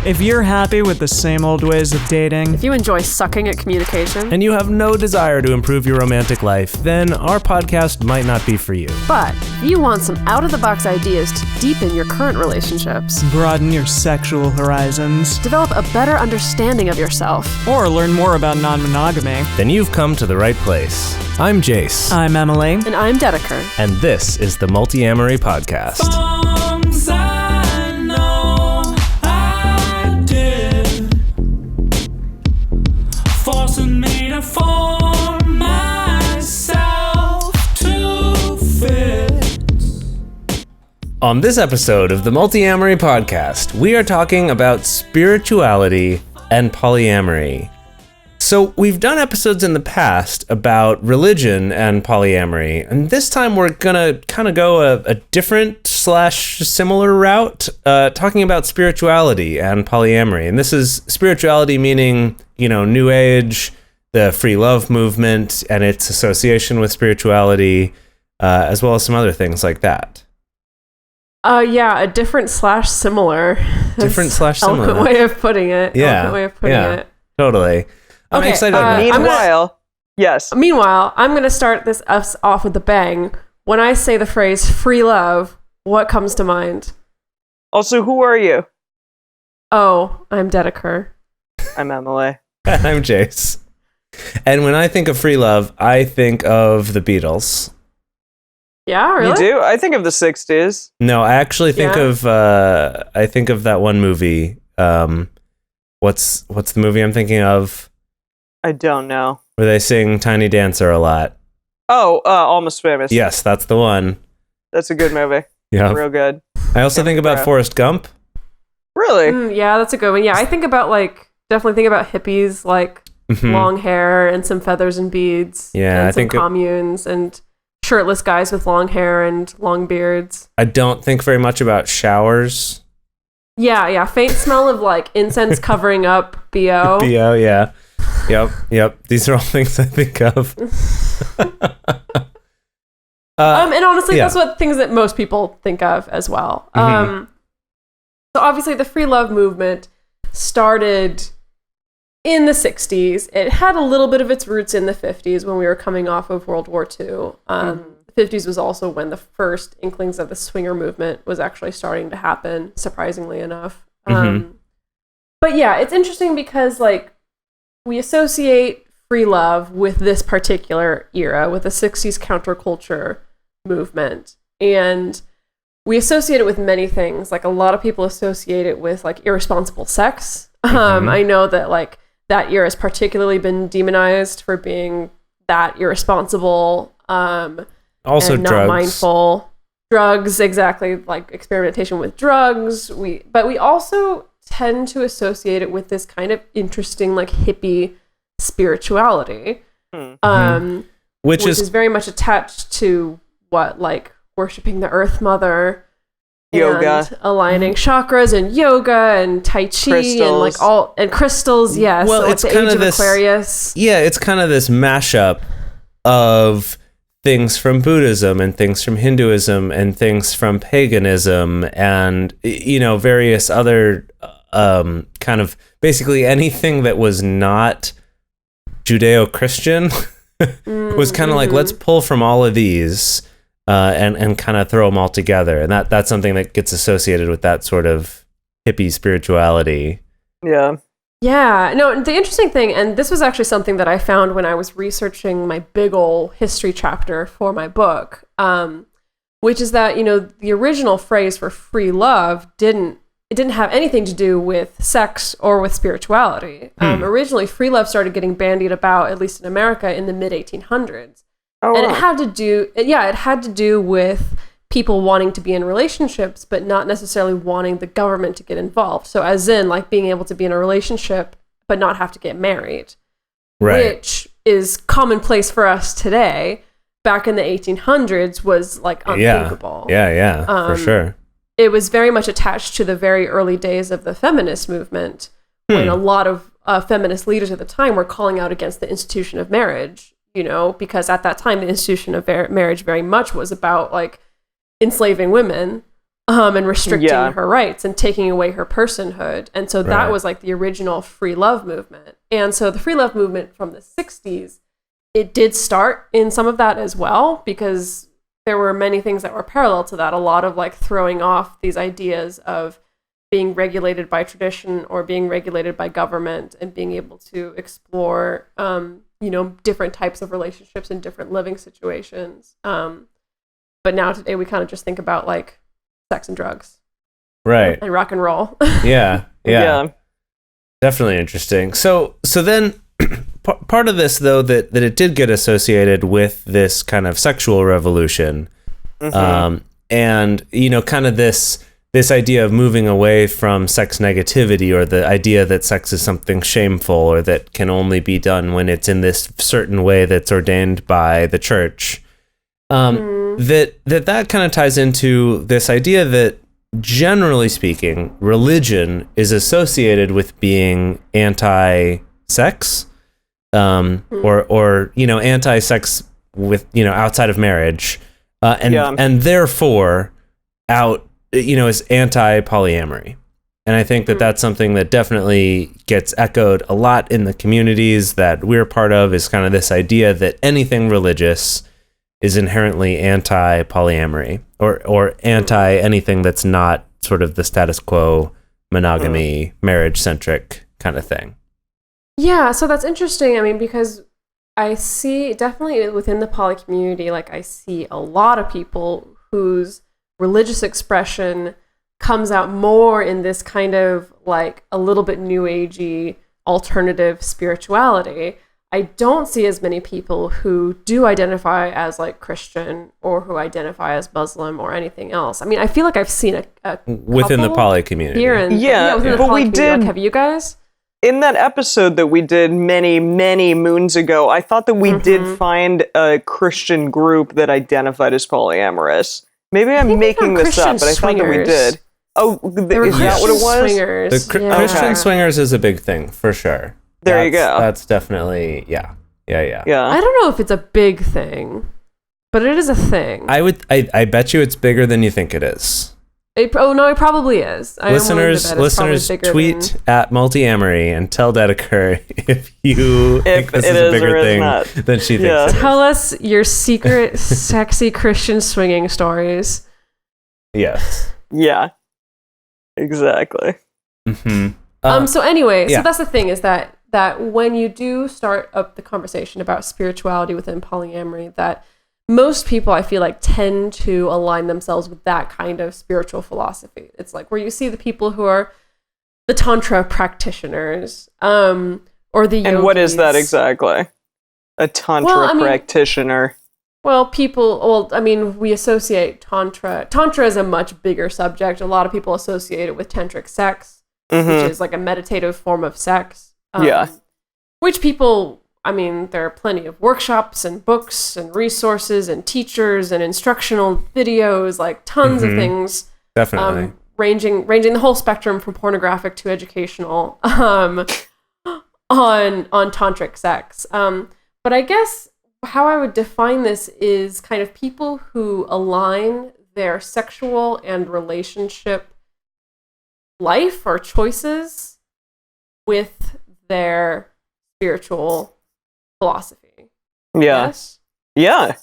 If you're happy with the same old ways of dating, If you enjoy sucking at communication, and you have no desire to improve your romantic life, then our podcast might not be for you. but if you want some out-of-the-box ideas to deepen your current relationships, broaden your sexual horizons, develop a better understanding of yourself, or learn more about non-monogamy, Then you've come to the right place. I'm Jace, I'm Emily. and I'm Dedeker. and this is the Multiamory podcast. Songs I know I did, forcing me to form myself to fit. On this episode of the Multiamory podcast, we are talking about spirituality and polyamory. So we've done episodes in the past about religion and polyamory, and this time we're gonna kind of go a different / similar route, talking about spirituality and polyamory. And this is spirituality meaning, New Age, the free love movement, and its association with spirituality, as well as some other things like that. Yeah, a different / similar. Different / similar. Eloquent way of putting it. Yeah, Eloquent way of putting yeah. it. Totally. I'm Okay, excited about that. Meanwhile, I'm going to start us off with a bang. When I say the phrase free love, what comes to mind? Also, who are you? Oh, I'm Dedeker. I'm Emily. I'm Jace. And when I think of free love, I think of the Beatles. Yeah, really? You do? I think of the 60s. No, I actually think Yeah. of that one movie. What's the movie I'm thinking of? I don't know. Where they sing Tiny Dancer a lot. Oh, Almost Famous. Yes, that's the one. That's a good movie. Yeah. Real good. I also think about Forrest Gump. Really? Yeah, that's a good one. Yeah, I think about definitely think about hippies, Mhm. long hair and some feathers and beads. Yeah, and I some think communes and shirtless guys with long hair and long beards. I don't think very much about showers. Yeah, faint smell of incense covering up BO. BO, yeah. Yep. These are all things I think of. And honestly, yeah. that's what things that most people think of as well. Mhm. So obviously the free love movement started in the 60s. It had a little bit of its roots in the 50s when we were coming off of World War II. The 50s was also when the first inklings of the swinger movement was actually starting to happen, surprisingly enough. But yeah, it's interesting because we associate free love with this particular era, with the 60s counterculture movement. And we associate it with many things. A lot of people associate it with irresponsible sex. I know that that era has particularly been demonized for being that irresponsible. Also and not drugs. mindful. Drugs, exactly, experimentation with drugs. But we also tend to associate it with this kind of interesting hippie spirituality. Which is very much attached to what worshiping the Earth Mother, Yoga, and aligning chakras and yoga and tai chi crystals. and crystals. Yes, Well, it's the kind age of of this Aquarius. Yeah, it's kind of this mashup of things from Buddhism and things from Hinduism and things from paganism and various other kind of basically anything that was not Judeo-Christian was kind of let's pull from all of these and kind of throw them all together, and that's something that gets associated with that sort of hippie spirituality. Yeah. Yeah, no, the interesting thing, and this was actually something that I found when I was researching my big ol' history chapter for my book, which is that, the original phrase for free love didn't have anything to do with sex or with spirituality. Originally, free love started getting bandied about, at least in America, in the mid-1800s. Oh, And wow. it had to do with people wanting to be in relationships, but not necessarily wanting the government to get involved. So as in, being able to be in a relationship, but not have to get married. Right. Which is commonplace for us today. Back in the 1800s was, unthinkable. Yeah, for sure. It was very much attached to the very early days of the feminist movement, when a lot of feminist leaders at the time were calling out against the institution of marriage, because at that time, the institution of marriage very much was about, enslaving women and restricting Yeah. her rights and taking away her personhood. And so that Right. was like the original free love movement. And so the free love movement from the 60s, it did start in some of that as well, because there were many things that were parallel to that. A lot of like throwing off these ideas of being regulated by tradition or being regulated by government and being able to explore, different types of relationships in different living situations. But now today we kind of just think about like sex and drugs Right. and rock and roll. Yeah. Yeah. Definitely interesting. So then part of this, though, that it did get associated with this kind of sexual revolution, and kind of this idea of moving away from sex negativity, or the idea that sex is something shameful or that can only be done when it's in this certain way that's ordained by the church. That kind of ties into this idea that, generally speaking, religion is associated with being anti-sex, or anti-sex with outside of marriage, and therefore is anti-polyamory. And I think that that's something that definitely gets echoed a lot in the communities that we're part of, is kind of this idea that anything religious is inherently anti-polyamory or anti anything that's not sort of the status quo monogamy, marriage-centric kind of thing. Yeah, so that's interesting. I mean, because I see definitely within the poly community, like I see a lot of people whose religious expression comes out more in this kind of like a little bit new agey alternative spirituality. I don't see as many people who do identify as like Christian or who identify as Muslim or anything else. I mean, I feel like I've seen a within the couple poly community. here and within the but poly we community. did. Like, have you guys? In that episode that we did many, many moons ago, I thought that we did find a Christian group that identified as polyamorous. Maybe I'm making this up, but I thought that we did. Oh, is that what it was? Swingers. The Christian swingers is a big thing, for sure. There you go. That's definitely, yeah. I don't know if it's a big thing, but it is a thing. I bet you it's bigger than you think it is. It probably is. Listeners, tweet at Multiamory and tell Dedeker if you think this is a bigger thing than she thinks. It is. Tell us your secret, sexy Christian swinging stories. Yes. Yeah. Exactly. Mm-hmm. So anyway, so that's the thing, is that when you do start up the conversation about spirituality within polyamory, that most people, I feel like, tend to align themselves with that kind of spiritual philosophy. It's like where you see the people who are the Tantra practitioners, or the yogis. And what is that exactly? A Tantra practitioner. We associate Tantra. Tantra is a much bigger subject. A lot of people associate it with tantric sex, which is like a meditative form of sex. Which people, there are plenty of workshops and books and resources and teachers and instructional videos, like tons of things. Definitely. Ranging the whole spectrum from pornographic to educational on tantric sex. But I guess how I would define this is kind of people who align their sexual and relationship life or choices with their spiritual philosophy. Yeah. Yes? Yeah.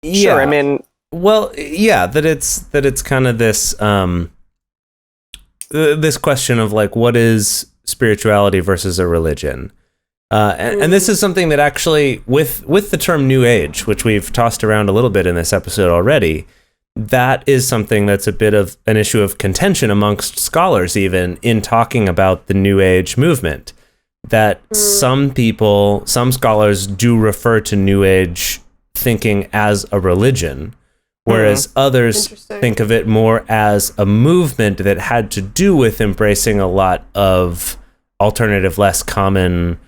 Sure. I mean, well, yeah, that it's kind of this this question of like, what is spirituality versus a religion? And this is something that actually, with the term New Age, which we've tossed around a little bit in this episode already, that is something that's a bit of an issue of contention amongst scholars, even in talking about the New Age movement. That some scholars do refer to New Age thinking as a religion, whereas others think of it more as a movement that had to do with embracing a lot of alternative, less common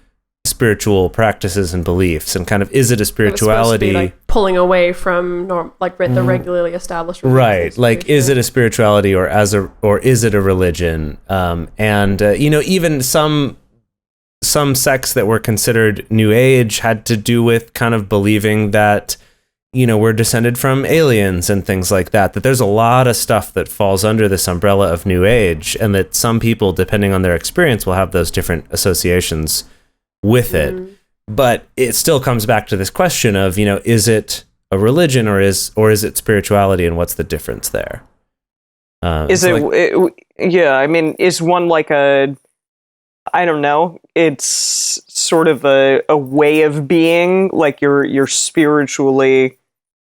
spiritual practices and beliefs, and kind of, is it a spirituality, like pulling away from the regularly established religions, right? Like, is it a spirituality or is it a religion? Even some sects that were considered New Age had to do with kind of believing that we're descended from aliens and things like that, that there's a lot of stuff that falls under this umbrella of New Age, and that some people, depending on their experience, will have those different associations with it. But it still comes back to this question of, is it a religion or is it spirituality, and what's the difference there? Is one like I don't know, it's sort of a way of being, like you're spiritually,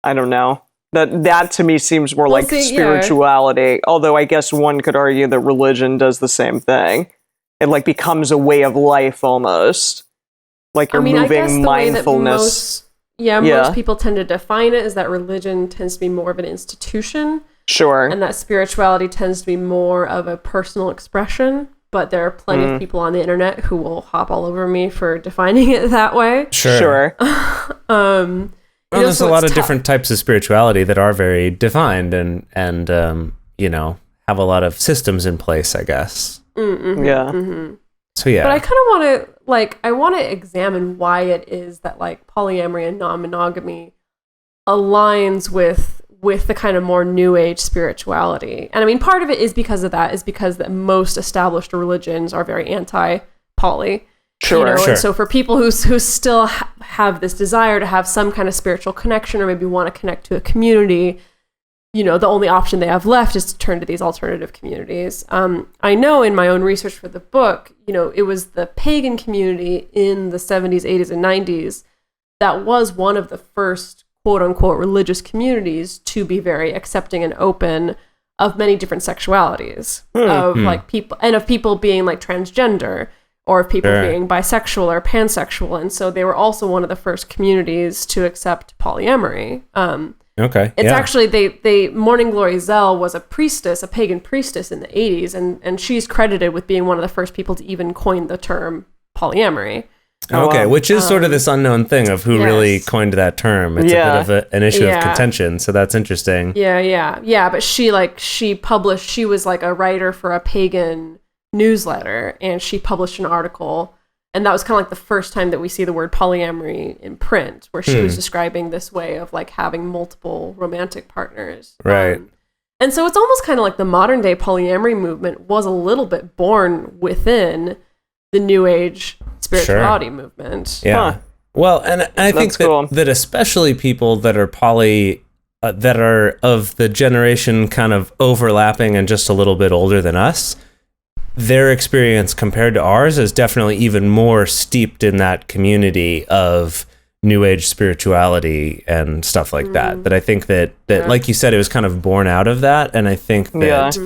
I don't know. That to me seems more like spirituality. Yeah. Although I guess one could argue that religion does the same thing. It like becomes a way of life almost. Like you're moving mindfulness. Most people tend to define it as that religion tends to be more of an institution. Sure. And that spirituality tends to be more of a personal expression. But there are plenty of people on the internet who will hop all over me for defining it that way. Sure. There's a lot of different types of spirituality that are very defined and have a lot of systems in place, I guess. Yeah. So yeah. But I kind of want to examine why it is that like polyamory and non-monogamy aligns with the kind of more New Age spirituality. And I mean, part of it is because that most established religions are very anti-poly. Sure. And so for people who still have this desire to have some kind of spiritual connection, or maybe want to connect to a community, the only option they have left is to turn to these alternative communities. I know in my own research for the book, it was the pagan community in the 70s, 80s, and 90s that was one of the first quote unquote religious communities to be very accepting and open of many different sexualities, of people being like transgender, or of people being bisexual or pansexual. And so they were also one of the first communities to accept polyamory. It's actually, Morning Glory Zell was a pagan priestess in the 80s, and she's credited with being one of the first people to even coin the term polyamory. Okay, which is sort of this unknown thing of who really coined that term. It's a bit of an issue of contention, so that's interesting. Yeah, but she was like a writer for a pagan newsletter, and she published an article, and that was kind of like the first time that we see the word polyamory in print, where she was describing this way of like having multiple romantic partners. Right. And so it's almost kind of like the modern day polyamory movement was a little bit born within the New Age spirituality movement. Yeah. Huh. Well, and I think that especially people that are that are of the generation kind of overlapping and just a little bit older than us, their experience compared to ours is definitely even more steeped in that community of New Age spirituality and stuff like that. That I think that like you said, it was kind of born out of that. And I think that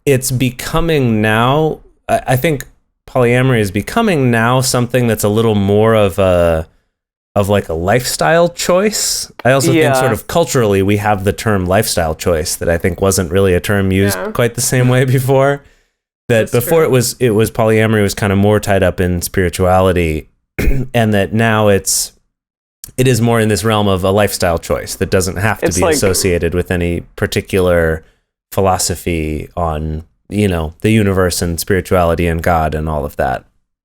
it's becoming now, I think polyamory is becoming now something that's a little more of like a lifestyle choice. I also think sort of culturally we have the term lifestyle choice that I think wasn't really a term used quite the same way before. That that's before true. it was polyamory was kind of more tied up in spirituality, and that now it is more in this realm of a lifestyle choice that doesn't have to be associated with any particular philosophy on the universe and spirituality and God and all of that.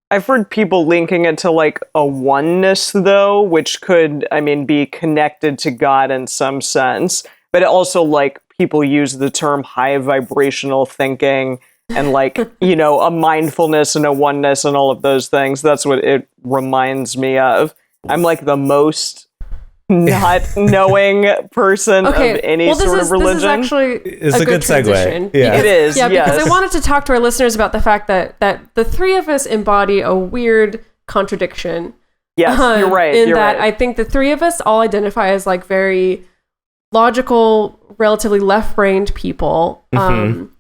I've heard people linking it to like a oneness though, which could, be connected to God in some sense, but also like people use the term high vibrational thinking and like, a mindfulness and a oneness and all of those things. That's what it reminds me of. I'm like the most not knowing person of any sort of religion. This is actually a good segue. Yeah. It is. Yeah, yes. because I wanted to talk to our listeners about the fact that the three of us embody a weird contradiction. Yes, you're right. I think the three of us all identify as like very logical, relatively left-brained people. None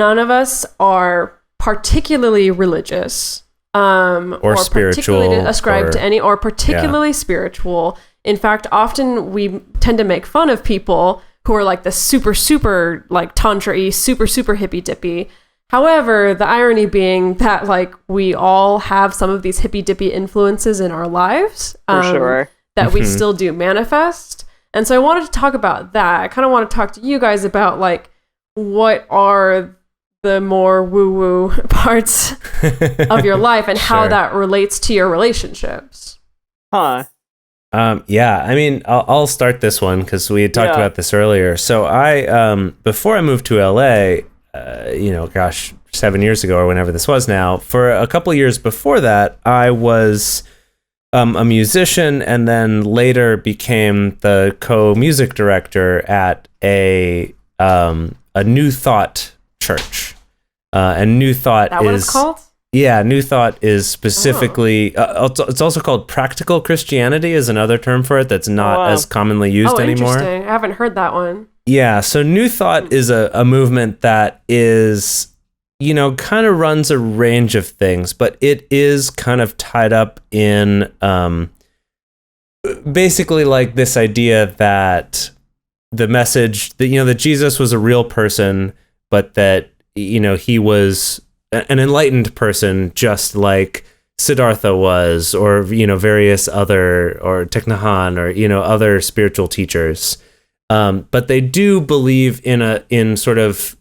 of us are particularly religious. Or spiritual, particularly ascribed to any, or particularly spiritual. In fact, often we tend to make fun of people who are like the super like tantra-y, super hippy dippy. However, the irony being that like we all have some of these hippy dippy influences in our lives, for sure, that we still do manifest. And so I wanted to talk about that. I kind of want to talk to you guys about like what are the more woo-woo parts of your life and how that relates to your relationships. Huh. Yeah, I mean, I'll start this one because we had talked about this earlier. So I, before I moved to LA, 7 years ago or whenever this was now, for a couple years before that, I was a musician and then later became the co-music director at a New Thought church. And New Thought That what it's called? Yeah, New Thought is specifically, it's also called Practical Christianity is another term for it that's not as commonly used anymore. Interesting. I haven't heard that one. Yeah, so New Thought is a movement that is, kind of runs a range of things, but it is kind of tied up in basically like this idea that the message that, that Jesus was a real person, but that, he was an enlightened person, just like Siddhartha was, or various other, or Thich Nhat Hanh, or other spiritual teachers. But they do believe in sort of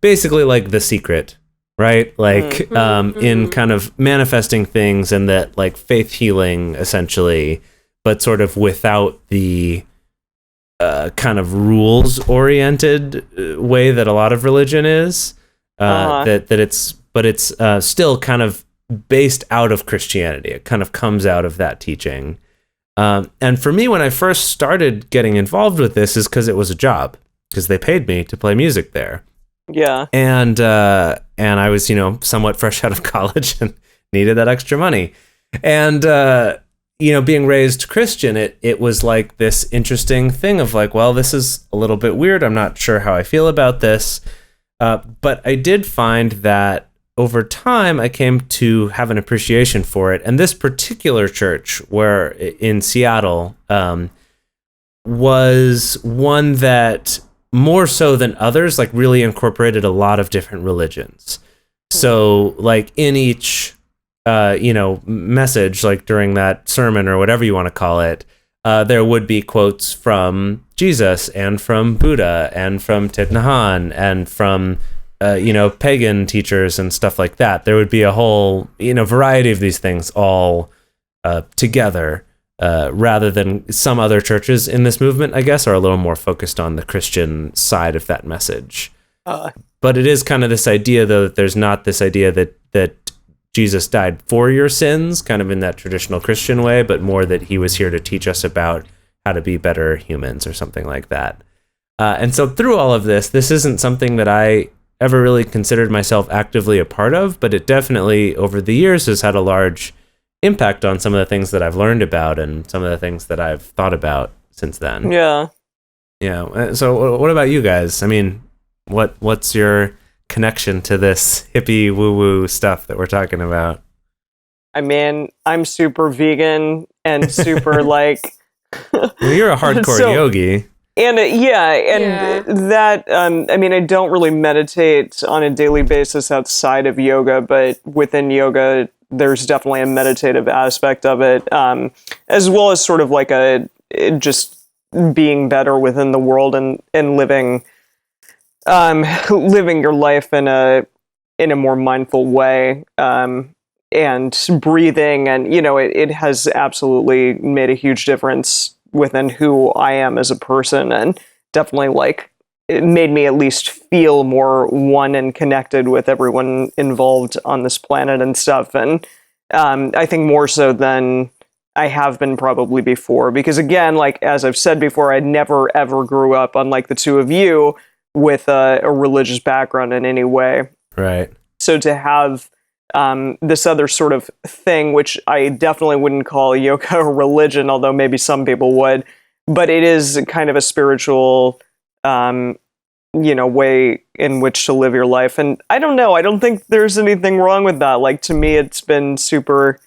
basically like The Secret, right? Like in kind of manifesting things and that like faith healing essentially, but sort of without the kind of rules oriented way that a lot of religion is. It's still kind of based out of Christianity. It kind of comes out of that teaching. And for me, when I first started getting involved with this is because it was a job, because they paid me to play music there. Yeah. And I was, somewhat fresh out of college and needed that extra money. And, being raised Christian, it was like this interesting thing of like, well, this is a little bit weird. I'm not sure how I feel about this. But I did find that over time, I came to have an appreciation for it. And this particular church, where in Seattle, was one that more so than others, like really incorporated a lot of different religions. So like in each, message, like during that sermon or whatever you want to call it, there would be quotes from Jesus and from Buddha and from Thich Nhat Hanh and from, pagan teachers and stuff like that. There would be a whole, variety of these things all together, rather than some other churches in this movement, I guess, are a little more focused on the Christian side of that message. But it is kind of this idea, though, that there's not this idea that Jesus died for your sins, kind of in that traditional Christian way, but more that he was here to teach us about how to be better humans or something like that. And so through all of this isn't something that I ever really considered myself actively a part of, but it definitely over the years has had a large impact on some of the things that I've learned about and some of the things that I've thought about since then. Yeah. Yeah. So what about you guys? I mean, what's your connection to this hippie woo-woo stuff that we're talking about? I mean, I'm super vegan and super like... You're a hardcore yogi. And that, I mean, I don't really meditate on a daily basis outside of yoga, but within yoga, there's definitely a meditative aspect of it, as well as sort of like just being better within the world and living your life in a more mindful way, and breathing, and it has absolutely made a huge difference within who I am as a person, and definitely like it made me at least feel more one and connected with everyone involved on this planet and stuff. And I think more so than I have been probably before, because again, like as I've said before, I never ever grew up, unlike the two of you, with a religious background in any way. Right. So to have this other sort of thing, which I definitely wouldn't call yoga a religion, although maybe some people would, but it is kind of a spiritual, way in which to live your life. And I don't know, I don't think there's anything wrong with that. Like, to me, it's been super,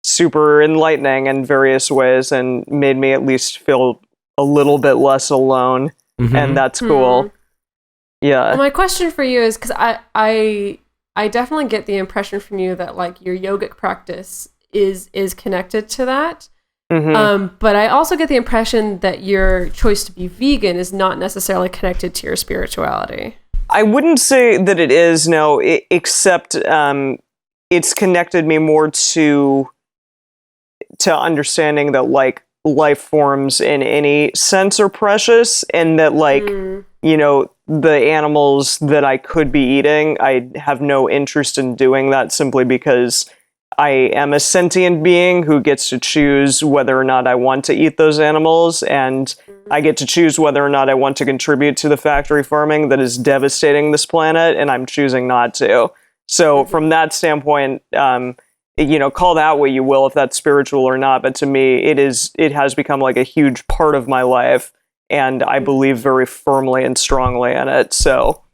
super enlightening in various ways and made me at least feel a little bit less alone. Mm-hmm. And that's cool. Yeah. Well, my question for you is, because I definitely get the impression from you that like your yogic practice is connected to that. Mm-hmm. But I also get the impression that your choice to be vegan is not necessarily connected to your spirituality. I wouldn't say that it is, no, except it's connected me more to understanding that like life forms in any sense are precious, and that like the animals that I could be eating, I have no interest in doing that simply because I am a sentient being who gets to choose whether or not I want to eat those animals, and I get to choose whether or not I want to contribute to the factory farming that is devastating this planet, and I'm choosing not to. So from that standpoint, call that what you will, if that's spiritual or not, but to me, it has become like a huge part of my life, and I believe very firmly and strongly in it. So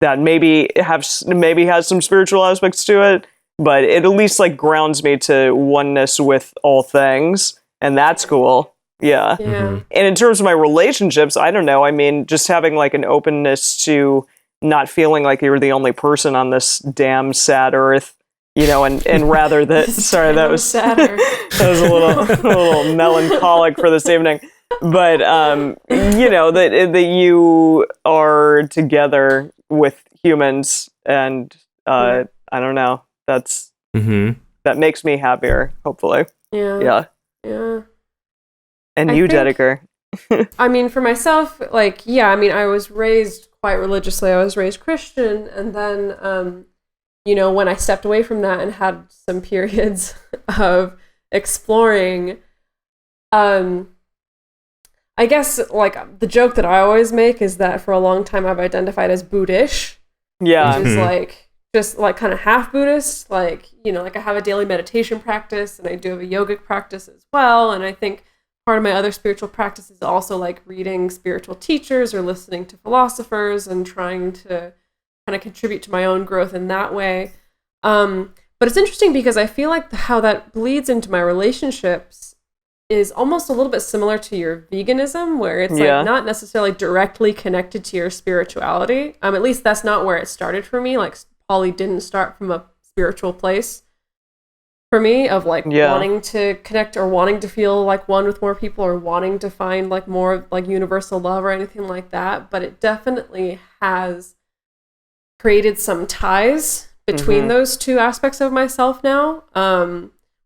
that maybe has some spiritual aspects to it, but it at least like grounds me to oneness with all things, and that's cool. Yeah. And in terms of my relationships, I don't know. I mean, just having like an openness to not feeling like you're the only person on this damn sad earth, and rather that. Sorry, that was that was a little melancholic for this evening. But that you are together with humans, and I don't know. That makes me happier, hopefully. Yeah. And you, Dedeker? I mean, for myself, I was raised quite religiously. I was raised Christian, and then, when I stepped away from that and had some periods of exploring, I guess, like, the joke that I always make is that for a long time I've identified as Buddhist. Yeah. Which is, just like kind of half Buddhist, I have a daily meditation practice, and I do have a yogic practice as well. And I think part of my other spiritual practice is also like reading spiritual teachers or listening to philosophers and trying to kind of contribute to my own growth in that way. But it's interesting because I feel like how that bleeds into my relationships is almost a little bit similar to your veganism, where it's like not necessarily directly connected to your spirituality. At least that's not where it started for me. Like, poly didn't start from a spiritual place for me of wanting to connect or wanting to feel like one with more people or wanting to find like more like universal love or anything like that. But it definitely has created some ties between those two aspects of myself now,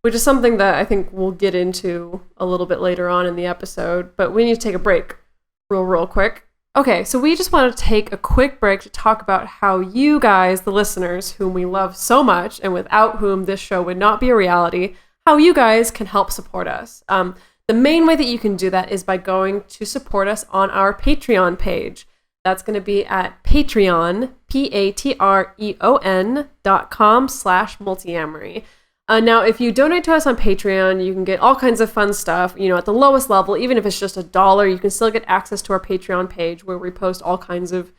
which is something that I think we'll get into a little bit later on in the episode. But we need to take a break real quick. Okay, so we just want to take a quick break to talk about how you guys, the listeners, whom we love so much and without whom this show would not be a reality, how you guys can help support us. The main way that you can do that is by going to support us on our Patreon page. That's going to be at Patreon, patreon.com/multiamory. Now, if you donate to us on Patreon, you can get all kinds of fun stuff. At the lowest level, even if it's just $1, you can still get access to our Patreon page where we post all kinds of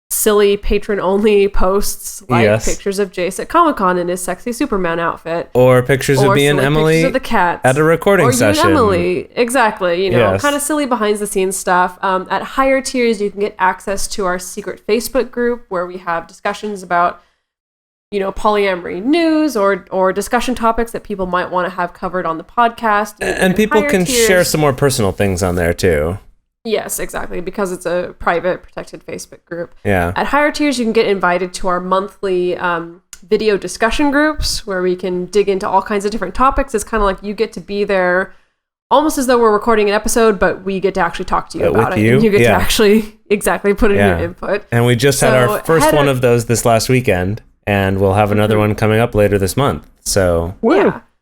silly patron-only posts, like pictures of Jace at Comic-Con in his sexy Superman outfit. Or pictures of me and Emily pictures of the cats, at a recording session. Or you and Emily, exactly. Kind of silly behind-the-scenes stuff. At higher tiers, you can get access to our secret Facebook group where we have discussions about polyamory news or discussion topics that people might want to have covered on the podcast. And people can share some more personal things on there too. Yes, exactly, because it's a private, protected Facebook group. Yeah. At higher tiers, you can get invited to our monthly video discussion groups where we can dig into all kinds of different topics. It's kind of like you get to be there almost as though we're recording an episode, but we get to actually talk to you about it. And you get to actually put in your input. And we just had our first one of those this last weekend. And we'll have another one coming up later this month. So,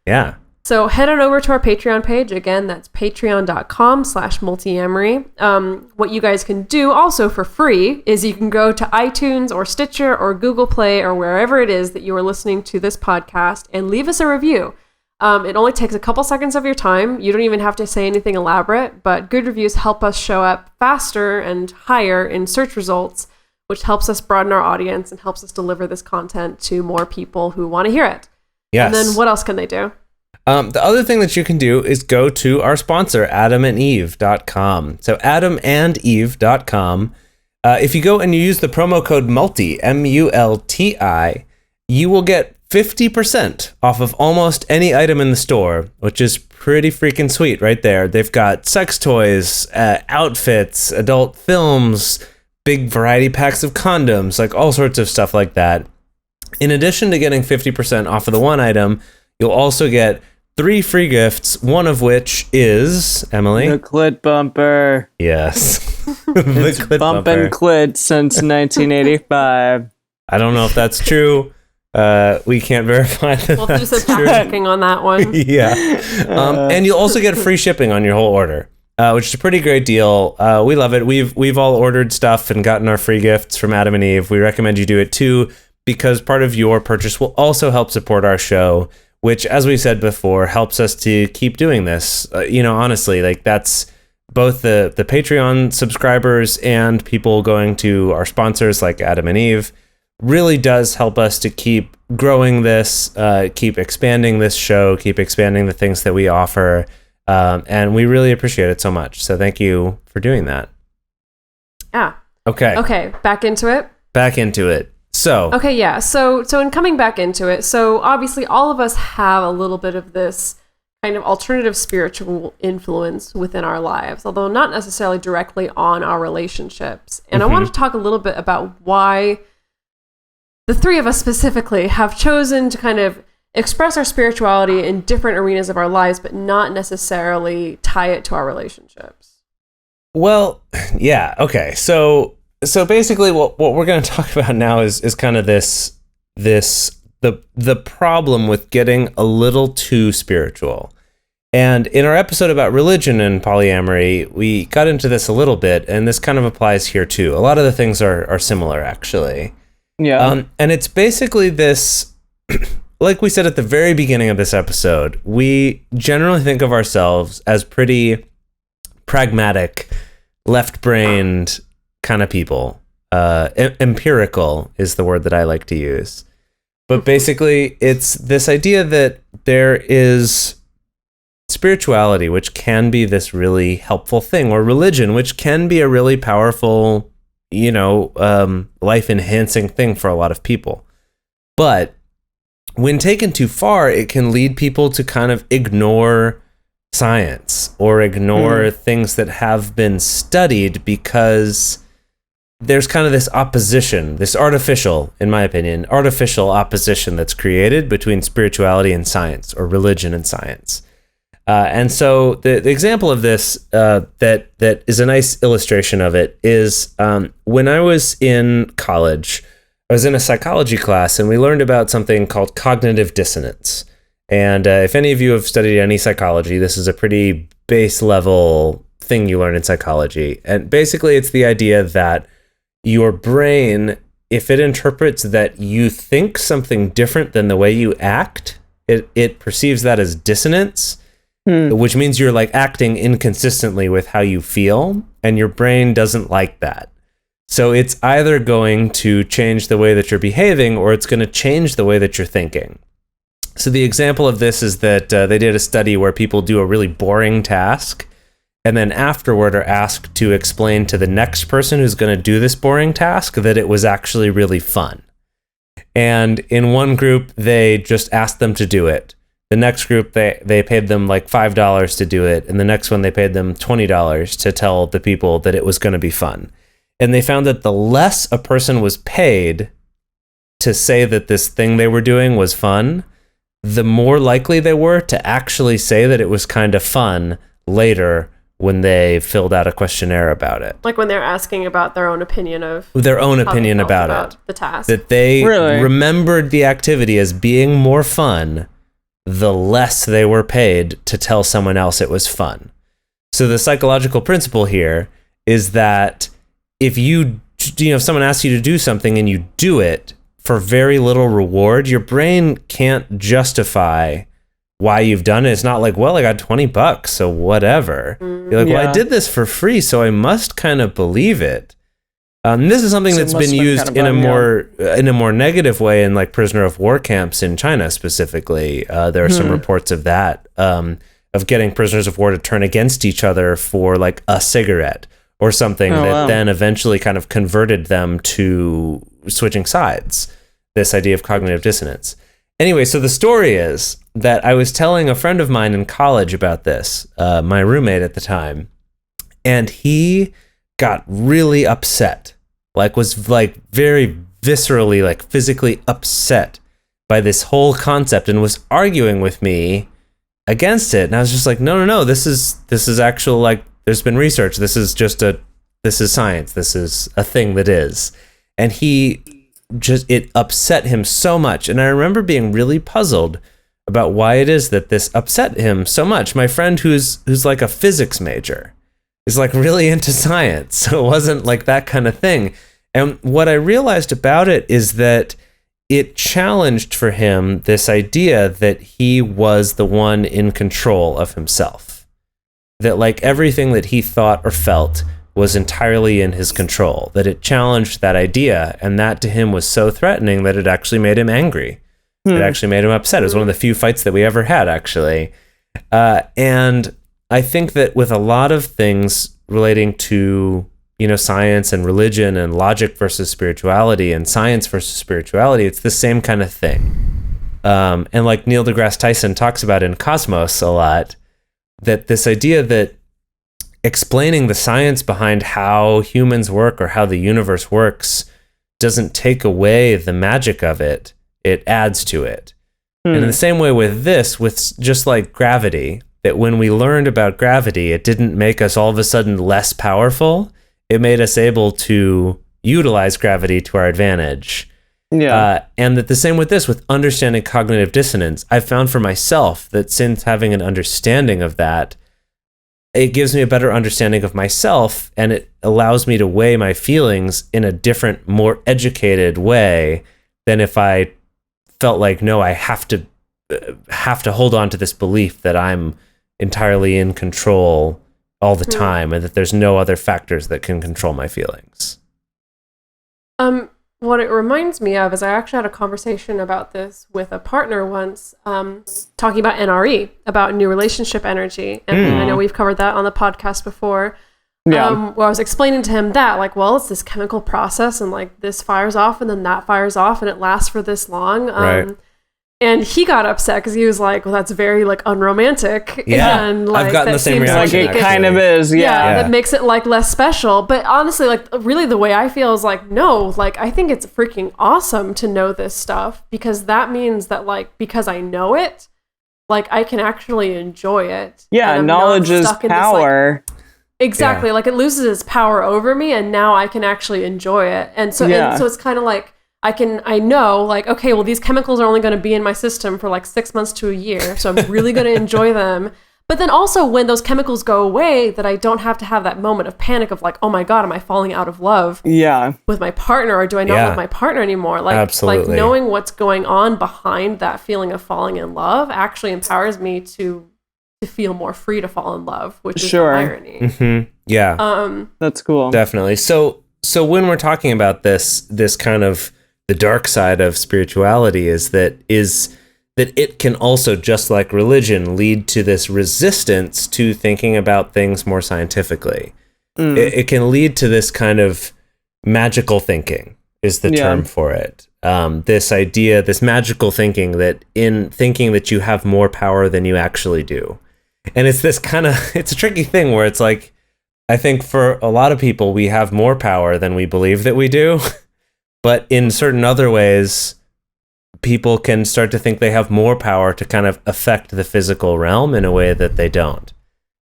yeah. So head on over to our Patreon page. Again, that's patreon.com/multiamory. What you guys can do also for free is you can go to iTunes or Stitcher or Google Play or wherever it is that you are listening to this podcast and leave us a review. It only takes a couple seconds of your time. You don't even have to say anything elaborate, but good reviews help us show up faster and higher in search results, which helps us broaden our audience and helps us deliver this content to more people who want to hear it. Yes. And then what else can they do? The other thing that you can do is go to our sponsor, adamandeve.com. So adamandeve.com. If you go and you use the promo code MULTI, MULTI, you will get 50% off of almost any item in the store, which is pretty freaking sweet right there. They've got sex toys, outfits, adult films, big variety packs of condoms, like all sorts of stuff like that. In addition to getting 50% off of the one item, you'll also get 3 free gifts, one of which is, Emily? The clit bumper. Yes. It's bumping clit since 1985. I don't know if that's true. We can't verify that. We'll do some fact checking on that one. Yeah. And you'll also get free shipping on your whole order, which is a pretty great deal. We love it. We've all ordered stuff and gotten our free gifts from Adam and Eve. We recommend you do it too, because part of your purchase will also help support our show, which, as we said before, helps us to keep doing this. Honestly, like that's both the Patreon subscribers and people going to our sponsors like Adam and Eve really does help us to keep growing this, keep expanding this show, keep expanding the things that we offer. And we really appreciate it so much. So thank you for doing that. Yeah. Okay. Back into it. So. Okay, yeah. So in coming back into it, so obviously all of us have a little bit of this kind of alternative spiritual influence within our lives, although not necessarily directly on our relationships. And I want to talk a little bit about why the 3 of us specifically have chosen to kind of express our spirituality in different arenas of our lives, but not necessarily tie it to our relationships. Well, yeah. Okay. So basically what we're going to talk about now is kind of the problem with getting a little too spiritual. And in our episode about religion and polyamory, we got into this a little bit, and this kind of applies here too. A lot of the things are similar, actually. Yeah. And it's basically this, like we said at the very beginning of this episode, we generally think of ourselves as pretty pragmatic, left-brained kind of people. Empirical is the word that I like to use. But basically, it's this idea that there is spirituality, which can be this really helpful thing, or religion, which can be a really powerful, life-enhancing thing for a lot of people. But when taken too far, it can lead people to kind of ignore science or ignore things that have been studied, because there's kind of this opposition, this artificial, in my opinion, artificial opposition that's created between spirituality and science, or religion and science. And so the example of this that is a nice illustration of it is when I was in college, I was in a psychology class, and we learned about something called cognitive dissonance. And if any of you have studied any psychology, this is a pretty base level thing you learn in psychology. And basically, it's the idea that your brain, if it interprets that you think something different than the way you act, it perceives that as dissonance. Which means you're like acting inconsistently with how you feel, and your brain doesn't like that. So it's either going to change the way that you're behaving, or it's going to change the way that you're thinking. So the example of this is that they did a study where people do a really boring task, and then afterward are asked to explain to the next person who's going to do this boring task that it was actually really fun. And in one group, they just asked them to do it. The next group, they paid them like $5 to do it. And the next one, they paid them $20 to tell the people that it was going to be fun. And they found that the less a person was paid to say that this thing they were doing was fun, the more likely they were to actually say that it was kind of fun later when they filled out a questionnaire about it. Like when they're asking about their own opinion of about it. The task. That they Really? remembered the activity as being more fun the less they were paid to tell someone else it was fun. So the psychological principle here is that if if someone asks you to do something and you do it for very little reward, your brain can't justify why you've done it. It's not like, well, I got $20, so whatever. You're like, well, I did this for free, so I must kind of believe it. This is something that's been used in a more negative way in like prisoner of war camps in China specifically. There are some reports of that, of getting prisoners of war to turn against each other for like a cigarette or something then eventually kind of converted them to switching sides. This idea of cognitive dissonance. Anyway, so the story is that I was telling a friend of mine in college about this, my roommate at the time, and he got really upset, was very viscerally, physically upset by this whole concept, and was arguing with me against it. And I was just like, no, this is actual, like, there's been research. This is science. This is a thing that is. And it upset him so much. And I remember being really puzzled about why it is that this upset him so much. My friend who's like a physics major is like really into science. So it wasn't like that kind of thing. And what I realized about it is that it challenged for him this idea that he was the one in control of himself. That like everything that he thought or felt was entirely in his control. That it challenged that idea, and that to him was so threatening that it actually made him angry. It actually made him upset. It was one of the few fights that we ever had, actually. And I think that with a lot of things relating to, science and religion and logic versus spirituality and science versus spirituality, it's the same kind of thing. And like Neil deGrasse Tyson talks about in Cosmos a lot, that this idea that explaining the science behind how humans work or how the universe works doesn't take away the magic of it. It adds to it. And in the same way with this, with just like gravity, that when we learned about gravity, it didn't make us all of a sudden less powerful. It made us able to utilize gravity to our advantage. Yeah. And that the same with this, with understanding cognitive dissonance, I've found for myself that since having an understanding of that, it gives me a better understanding of myself, and it allows me to weigh my feelings in a different, more educated way than if I felt like, no, I have to hold on to this belief that I'm entirely in control all the time, and that there's no other factors that can control my feelings. What it reminds me of is I actually had a conversation about this with a partner once, talking about NRE, about new relationship energy. And I know we've covered that on the podcast before. Where I was explaining to him that, like, well, it's this chemical process, and like this fires off and then that fires off, and it lasts for this long. Right. And he got upset because he was like, well, that's very like unromantic. Yeah. And like, I've gotten the same reaction. Like it kind of is. Yeah. That makes it like less special. But honestly, like really the way I feel is like, no, like I think it's freaking awesome to know this stuff, because that means that like, because I know it, like I can actually enjoy it. Yeah. Knowledge is power. Exactly. Like it loses its power over me, and now I can actually enjoy it. And so it's kind of like I know like, okay, well, these chemicals are only going to be in my system for like 6 months to a year. So I'm really going to enjoy them. But then also when those chemicals go away, that I don't have to have that moment of panic of like, oh my God, am I falling out of love with my partner, or do I not love my partner anymore? Like, absolutely. Like knowing what's going on behind that feeling of falling in love actually empowers me to feel more free to fall in love, which is the irony. Mm-hmm. Yeah. That's cool. Definitely. So when we're talking about this kind of the dark side of spirituality is that it can also, just like religion, lead to this resistance to thinking about things more scientifically. It can lead to this kind of magical thinking is the term for it. This idea, this magical thinking, that in thinking that you have more power than you actually do. And it's this kind of, it's a tricky thing where it's like, I think for a lot of people, we have more power than we believe that we do. But in certain other ways, people can start to think they have more power to kind of affect the physical realm in a way that they don't.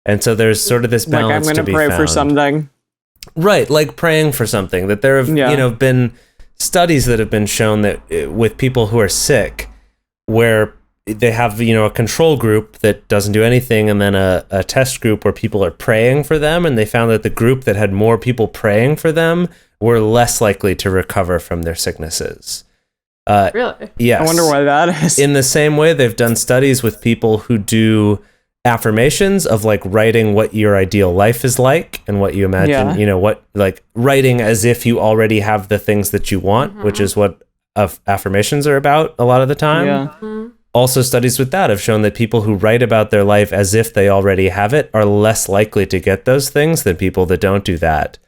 And so there's sort of this balance to be found. Like I'm going to pray for something. Right, like praying for something. That there have been studies that have been shown that with people who are sick, where they have a control group that doesn't do anything, and then a test group where people are praying for them, and they found that the group that had more people praying for them were less likely to recover from their sicknesses. Really? Yes. I wonder why that is. In the same way, they've done studies with people who do affirmations of like writing what your ideal life is like and what you imagine, what like writing as if you already have the things that you want, which is what affirmations are about a lot of the time. Yeah. Also, studies with that have shown that people who write about their life as if they already have it are less likely to get those things than people that don't do that.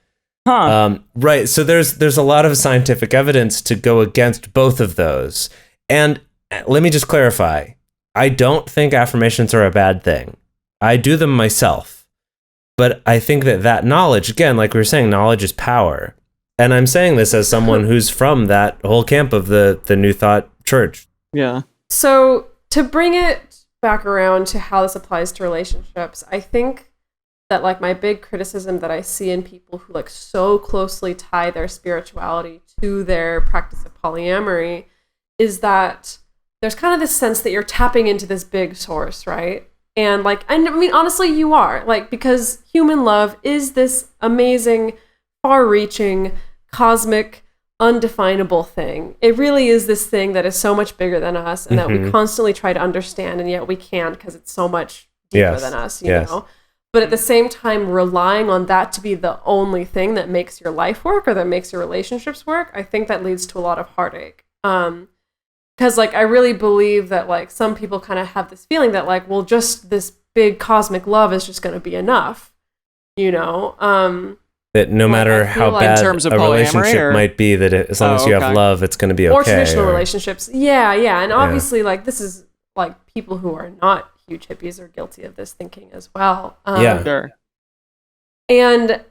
Right. So there's a lot of scientific evidence to go against both of those. And let me just clarify. I don't think affirmations are a bad thing. I do them myself. But I think that knowledge, again, like we were saying, knowledge is power. And I'm saying this as someone who's from that whole camp of the New Thought church. Yeah. So to bring it back around to how this applies to relationships, I think that like my big criticism that I see in people who like so closely tie their spirituality to their practice of polyamory is that there's kind of this sense that you're tapping into this big source, right? And like, I mean, honestly, you are, like, because human love is this amazing, far-reaching, cosmic, undefinable thing. It really is this thing that is so much bigger than us, and that we constantly try to understand, and yet we can't because it's so much deeper than us, you know? But at the same time, relying on that to be the only thing that makes your life work or that makes your relationships work, I think that leads to a lot of heartache. Because like I really believe that like some people kind of have this feeling that like, well, just this big cosmic love is just going to be enough, you know? That no matter how bad in terms of a polyamory, relationship might be, that as long as you have love, it's going to be okay. Or traditional relationships. Yeah. And obviously like this is like people who are not huge hippies are guilty of this thinking as well. Sure. And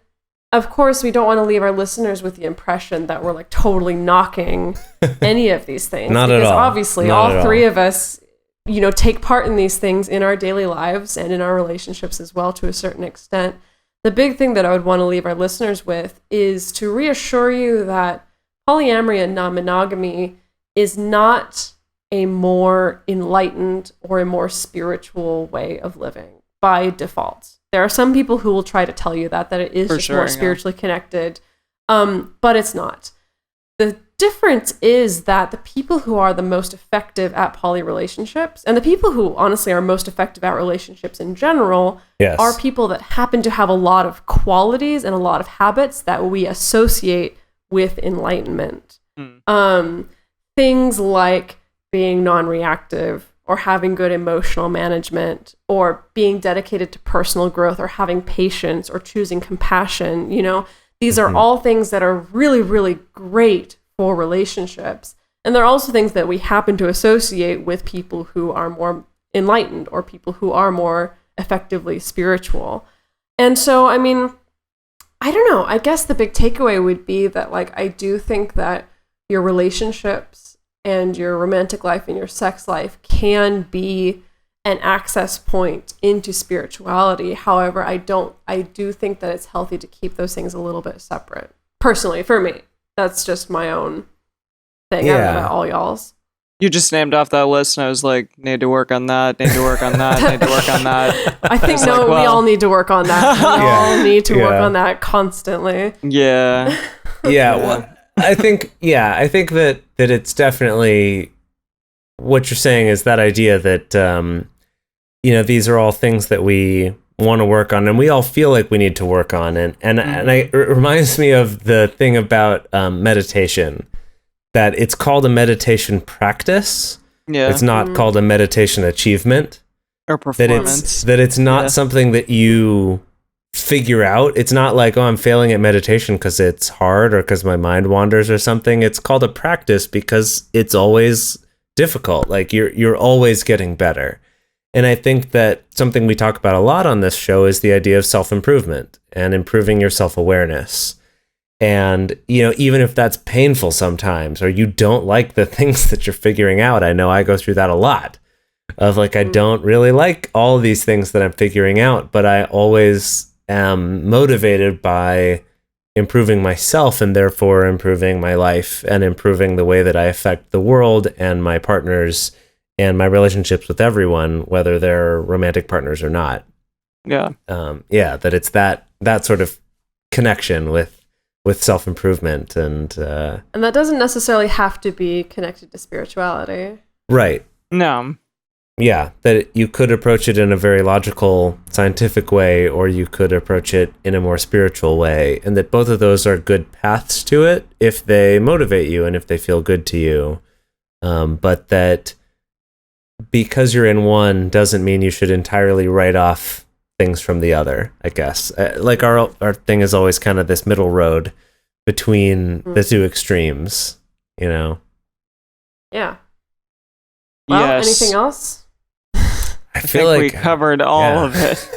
of course, we don't want to leave our listeners with the impression that we're like totally knocking any of these things. Not because at all. Obviously, Not all three of us, you know, take part in these things in our daily lives and in our relationships as well to a certain extent. The big thing that I would want to leave our listeners with is to reassure you that polyamory and non-monogamy is not a more enlightened or a more spiritual way of living by default. There are some people who will try to tell you that it is just more spiritually connected, but it's not. The difference is that the people who are the most effective at poly relationships, and the people who honestly are most effective at relationships in general, are people that happen to have a lot of qualities and a lot of habits that we associate with enlightenment. Things like being non-reactive, or having good emotional management, or being dedicated to personal growth, or having patience, or choosing compassion. You know, these are all things that are really, really great for relationships. And they're also things that we happen to associate with people who are more enlightened, or people who are more effectively spiritual. And so, I mean, I don't know. I guess the big takeaway would be that, like, I do think that your relationships and your romantic life and your sex life can be an access point into spirituality. However, I do think that it's healthy to keep those things a little bit separate. Personally, for me, that's just my own thing. I don't know about all y'all's. You just named off that list, and I was like, need to work on that, need to work on that, need to work on that. I think we all need to work on that. We all need to work on that constantly. Yeah. Well, I think that it's definitely what you're saying is that idea that, you know, these are all things that we want to work on and we all feel like we need to work on. And it reminds me of the thing about meditation, that it's called a meditation practice. Yeah. It's not called a meditation achievement. Or performance. That it's not something that you figure out. It's not like, oh, I'm failing at meditation because it's hard or because my mind wanders or something. It's called a practice because it's always difficult. Like you're always getting better. And I think that something we talk about a lot on this show is the idea of self-improvement and improving your self-awareness. And, you know, even if that's painful sometimes, or you don't like the things that you're figuring out, I know I go through that a lot of like, I don't really like all of these things that I'm figuring out, but I always am motivated by improving myself and therefore improving my life and improving the way that I affect the world and my partners and my relationships with everyone, whether they're romantic partners or not. Yeah. That it's that sort of connection with self-improvement and that doesn't necessarily have to be connected to spirituality. Right. No. Yeah, that you could approach it in a very logical, scientific way, or you could approach it in a more spiritual way, and that both of those are good paths to it if they motivate you and if they feel good to you. But that because you're in one doesn't mean you should entirely write off things from the other, I guess. Like our thing is always kind of this middle road between the two extremes, you know? Yeah. Well, anything else? I feel think like we covered all of it.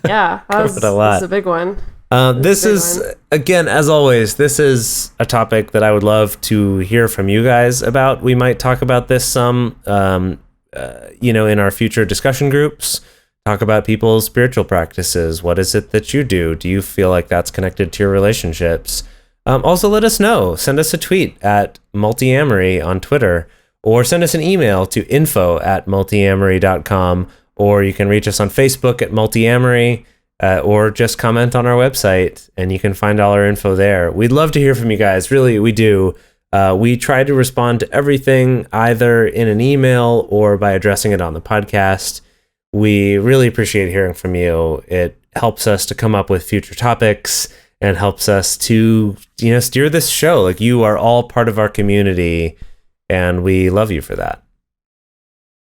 Yeah, that was a big one. This is, again, as always, this is a topic that I would love to hear from you guys about. We might talk about this some in our future discussion groups, talk about people's spiritual practices. What is it that you do? Do you feel like that's connected to your relationships? Also, let us know. Send us a tweet at Multiamory on Twitter, or send us an email to info@multiamory.com, or you can reach us on Facebook at Multiamory, or just comment on our website, and you can find all our info there. We'd love to hear from you guys. Really, we do. We try to respond to everything either in an email or by addressing it on the podcast. We really appreciate hearing from you. It helps us to come up with future topics and helps us to, steer this show. Like, you are all part of our community, and we love you for that.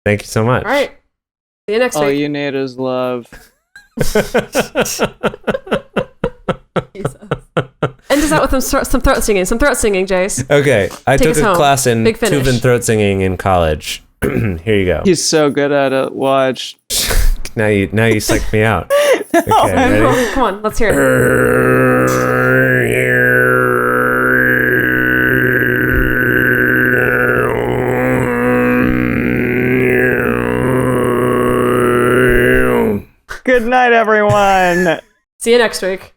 Thank you so much. All right. See you next All week. you need is love. Jesus. End us out with some throat singing. Some throat singing, Jace. Okay, I Take took us a home. class in Big finish. Tuvan throat singing in college. Here you go. He's so good at it. Watch. Now you psyched me out. Okay, ready? Come on, let's hear it. Good night, everyone. See you next week.